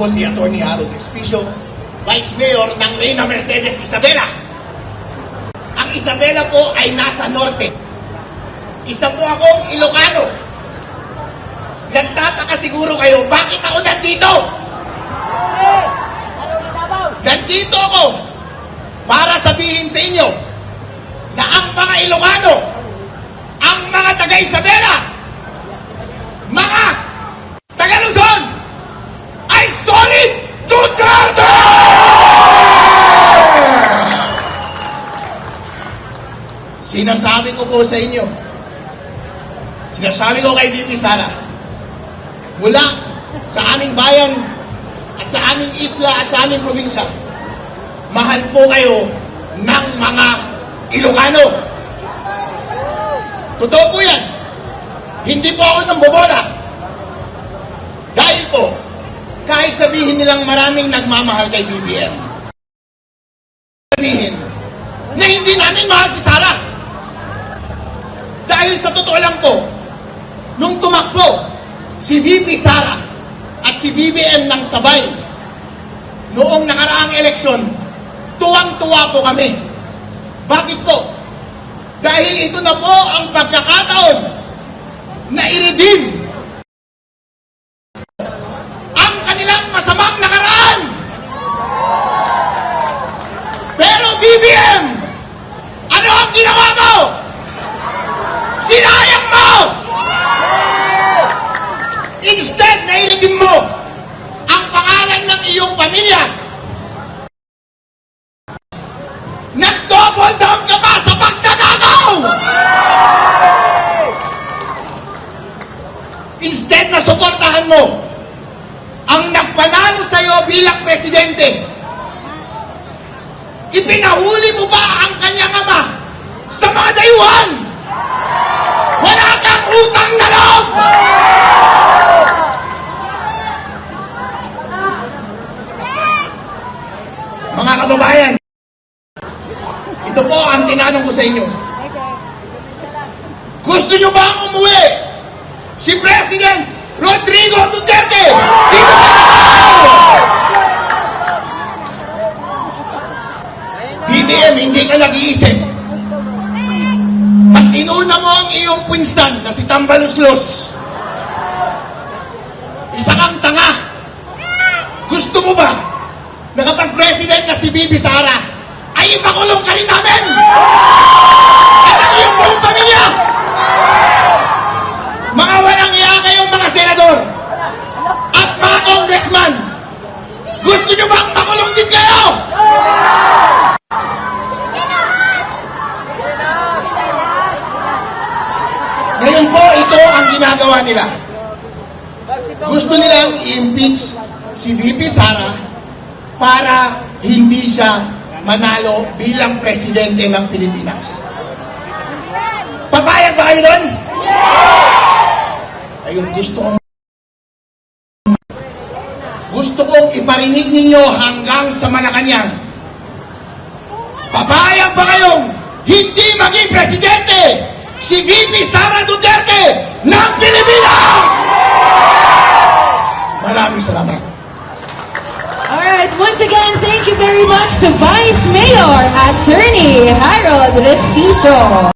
po si Atty. Harold Expicio, Vice Mayor ng Reyna Mercedes Isabela. Ang Isabela po ay nasa norte. Isa po akong Ilocano. Nagtataka siguro kayo, bakit ako nandito? Nandito ako para sabihin sa inyo na ang mga Ilocano, ang mga taga-Isabela, mga taga-Luzon, ay solid Duterte! Sinasabi ko po sa inyo, sinasabi ko kay VP Sara, mula sa aming bayan at sa aming isla at sa aming probinsya, mahal po kayo ng mga Ilocano. Totoo po yan. Hindi po ako nang bobola. Dahil po, kahit sabihin nilang maraming nagmamahal kay BBM, sabihin na hindi namin mahal si Sara. Dahil sa totoo lang po, nung tumakbo si VP Sara at si BBM ng sabay noong nakaraang eleksyon, tuwang-tuwa po kami. Bakit po? Dahil ito na po ang pagkakataon na i-redeem ang kanilang masamang nakaraan. Pero BBM, ano ang ginawa mo? Sinayang mo! Instead na i-redeem mo ang pangalan ng iyong pamilya, nag-double down ka pa sa pagtatakaw! Instead na suportahan mo ang nagpanalo sa'yo bilang presidente, ipinahuli mo ba ang kanyang ama sa mga dayuhan? Wala kang utang na loob! Mga kababayan, ito po ang tinanong ko sa inyo. Gusto nyo ba umuwi si President Rodrigo Duterte dito sa Davao? BBM, hindi ka nag-iisip. Mas inuna mo ang iyong pinsan na si Tambaluslos. Isa kang tanga. Gusto mo ba na kapag president na si VP Sara ay ipakulong ka rin namin? At ang iyong buong pamilya? Mga walang iya kayong mga senador at mga congressman, gusto nyo bang makulong din kayo? Ngayon po, ito ang ginagawa nila. Gusto nilang i-impeach si VP Sara para hindi siya manalo bilang presidente ng Pilipinas. Papayag ba kayo doon? Ayun, gusto kong iparinig ninyo hanggang sa Malacanang. Papayag ba kayong hindi maging presidente si VP Sara Duterte ng Pilipinas? Maraming salamat. Alright, once again, thank you very much to Vice Mayor Attorney Harold Expicio.